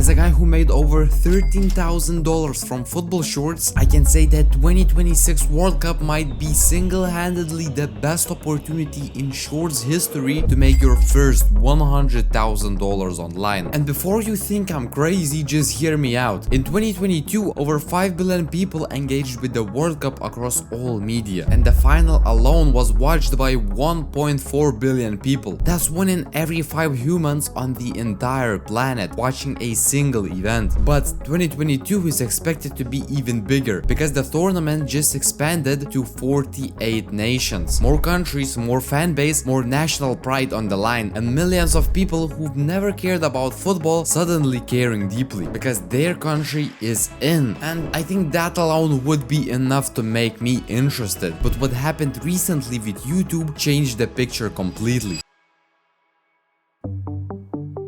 As a guy who made over $13,000 from football shorts, I can say that 2026 World Cup might be single-handedly the best opportunity in shorts history to make your first $100,000 online. And before you think I'm crazy, just hear me out. In 2022, over 5 billion people engaged with the World Cup across all media, and the final alone was watched by 1.4 billion people. That's 1 in every 5 humans on the entire planet watching a single event. But 2022 is expected to be even bigger because the tournament just expanded to 48 nations. More countries, more fan base, more national pride on the line, and millions of people who've never cared about football suddenly caring deeply because their country is in. And I think that alone would be enough to make me interested. But what happened recently with YouTube changed the picture completely.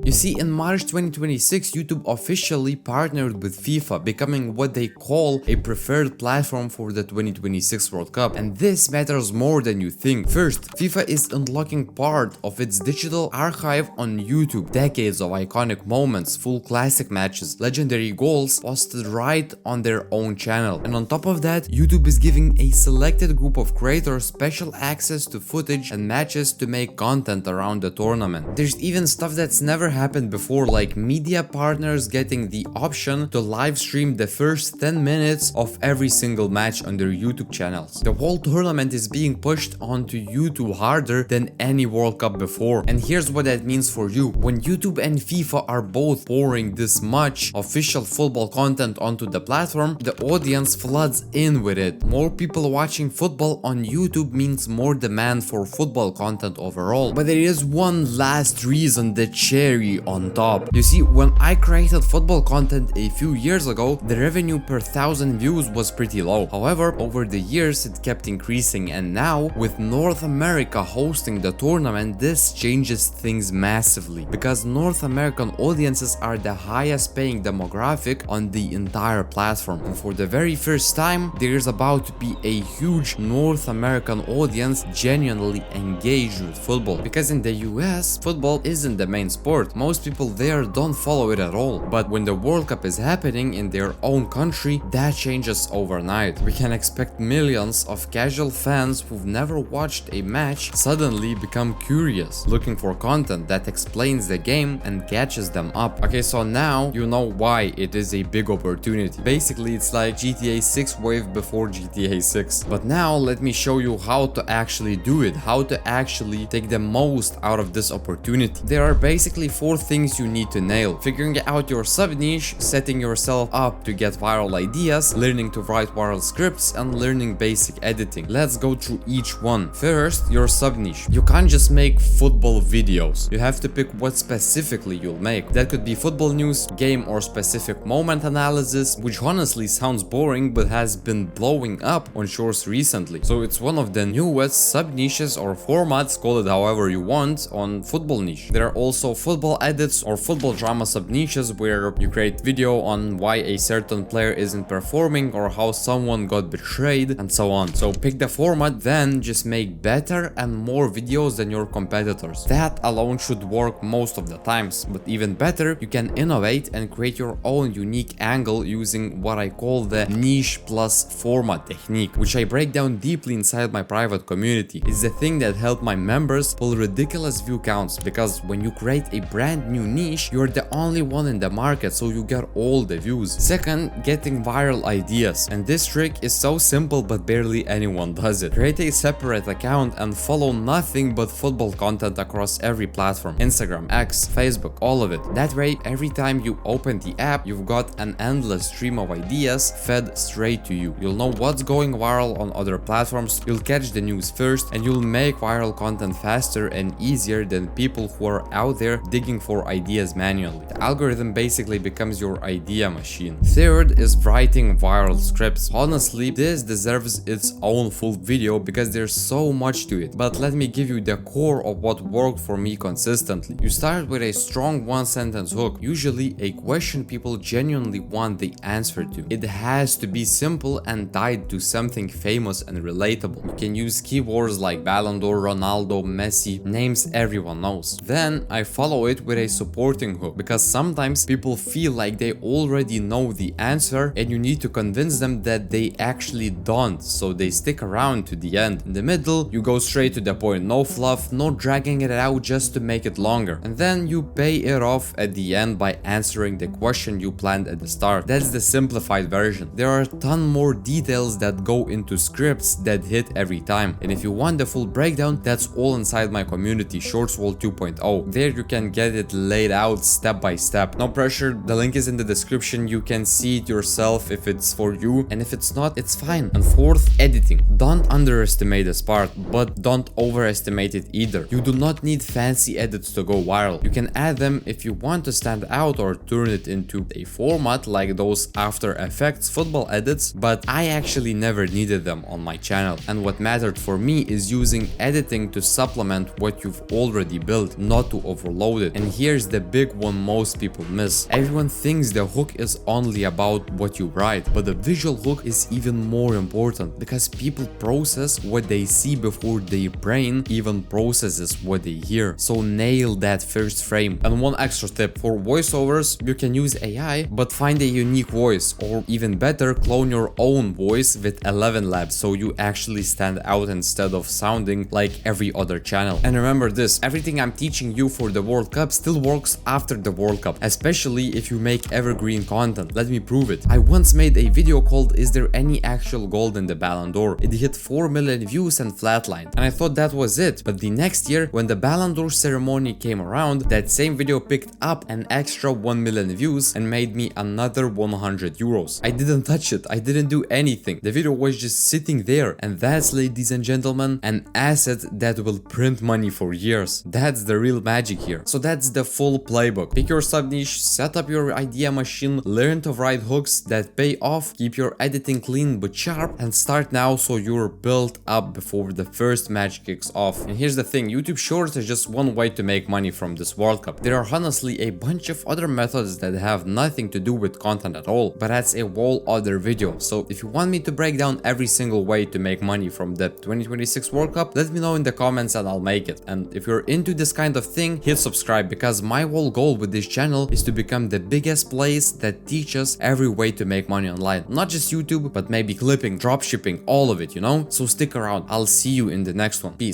You see, in March 2026, YouTube officially partnered with FIFA, becoming what they call a preferred platform for the 2026 World Cup. And this matters more than you think. First, FIFA is unlocking part of its digital archive on YouTube. Decades of iconic moments, full classic matches, legendary goals posted right on their own channel. And on top of that, YouTube is giving a selected group of creators special access to footage and matches to make content around the tournament. There's even stuff that's never happened before, like media partners getting the option to live stream the first 10 minutes of every single match on their YouTube channels. The whole tournament is being pushed onto YouTube harder than any World Cup before. And here's what that means for you. When YouTube and FIFA are both pouring this much official football content onto the platform, the audience floods in with it. More people watching football on YouTube means more demand for football content overall. But there is one last reason, the cherry on top. You see, when I created football content a few years ago, the revenue per 1,000 views was pretty low. However, over the years it kept increasing, and now with North America hosting the tournament, this changes things massively because North American audiences are the highest paying demographic on the entire platform. And for the very first time, there's about to be a huge North American audience genuinely engaged with football, because in the US, football isn't the main sport. Most people there don't follow it at all. But when the World Cup is happening in their own country, that changes overnight. We can expect millions of casual fans who've never watched a match suddenly become curious, looking for content that explains the game and catches them up. Okay, so now you know why it is a big opportunity. Basically, it's like GTA 6 wave before GTA 6. But now let me show you how to actually do it, how to actually take the most out of this opportunity. There are basically 4 things you need to nail: figuring out your sub-niche, setting yourself up to get viral ideas, learning to write viral scripts, and learning basic editing. Let's go through each one. First, your sub-niche. You can't just make football videos. You have to pick what specifically you'll make. That could be football news, game or specific moment analysis, which honestly sounds boring but has been blowing up on shorts recently. So it's one of the newest sub-niches or formats, call it however you want, on football niche. There are also football edits or football drama sub-niches where you create video on why a certain player isn't performing or how someone got betrayed and so on. So pick the format, then just make better and more videos than your competitors. That alone should work most of the times, but even better, you can innovate and create your own unique angle using what I call the niche plus format technique, which I break down deeply inside my private community. It's the thing that helped my members pull ridiculous view counts, because when you create a brand new niche, you're the only one in the market, so you get all the views. Second, getting viral ideas. And this trick is so simple but barely anyone does it. Create a separate account and follow nothing but football content across every platform: Instagram, X, Facebook, all of it. That way, every time you open the app, you've got an endless stream of ideas fed straight to you. You'll know what's going viral on other platforms, you'll catch the news first, and you'll make viral content faster and easier than people who are out there digging for ideas manually. The algorithm basically becomes your idea machine. Third is writing viral scripts. Honestly, this deserves its own full video because there's so much to it. But let me give you the core of what worked for me consistently. You start with a strong one-sentence hook, usually a question people genuinely want the answer to. It has to be simple and tied to something famous and relatable. You can use keywords like Ballon d'Or, Ronaldo, Messi, names everyone knows. Then I follow it with a supporting hook, because sometimes people feel like they already know the answer and you need to convince them that they actually don't, so they stick around to the end. In the middle, you go straight to the point, no fluff, no dragging it out just to make it longer, and then you pay it off at the end by answering the question you planned at the start. That's the simplified version. There are a ton more details that go into scripts that hit every time, and if you want the full breakdown, that's all inside my community, Shorts World 2.0. There you can get it laid out step by step. No pressure, the link is in the description, you can see it yourself if it's for you, and if it's not, it's fine. And fourth, editing. Don't underestimate this part, but don't overestimate it either. You do not need fancy edits to go viral. You can add them if you want to stand out or turn it into a format like those After Effects football edits, but I actually never needed them on my channel, and what mattered for me is using editing to supplement what you've already built, not to overload it. And here's the big one most people miss. Everyone thinks the hook is only about what you write, but the visual hook is even more important, because people process what they see before their brain even processes what they hear. So nail that first frame. And one extra tip, for voiceovers you can use AI, but find a unique voice, or even better, clone your own voice with 11 Labs so you actually stand out instead of sounding like every other channel. And remember this, everything I'm teaching you for the World Cup still works after the World Cup, especially if you make evergreen content. Let me prove it. I once made a video called "Is there any actual gold in the Ballon d'Or?" It hit 4 million views and flatlined, and I thought that was it. But the next year, when the Ballon d'Or ceremony came around, that same video picked up an extra 1 million views and made me another 100 euros. I didn't touch it, I didn't do anything. The video was just sitting there, and that's, ladies and gentlemen, an asset that will print money for years. That's the real magic here. So that's the full playbook. Pick your sub niche, set up your idea machine, learn to write hooks that pay off, keep your editing clean but sharp, and start now so you're built up before the first match kicks off. And here's the thing, YouTube Shorts is just one way to make money from this World Cup. There are honestly a bunch of other methods that have nothing to do with content at all, but that's a whole other video. So if you want me to break down every single way to make money from the 2026 World Cup, let me know in the comments and I'll make it. And if you're into this kind of thing, hit subscribe, because my whole goal with this channel is to become the biggest place that teaches every way to make money online. Not just YouTube, but maybe clipping, dropshipping, all of it, you know? So stick around, I'll see you in the next one. Peace.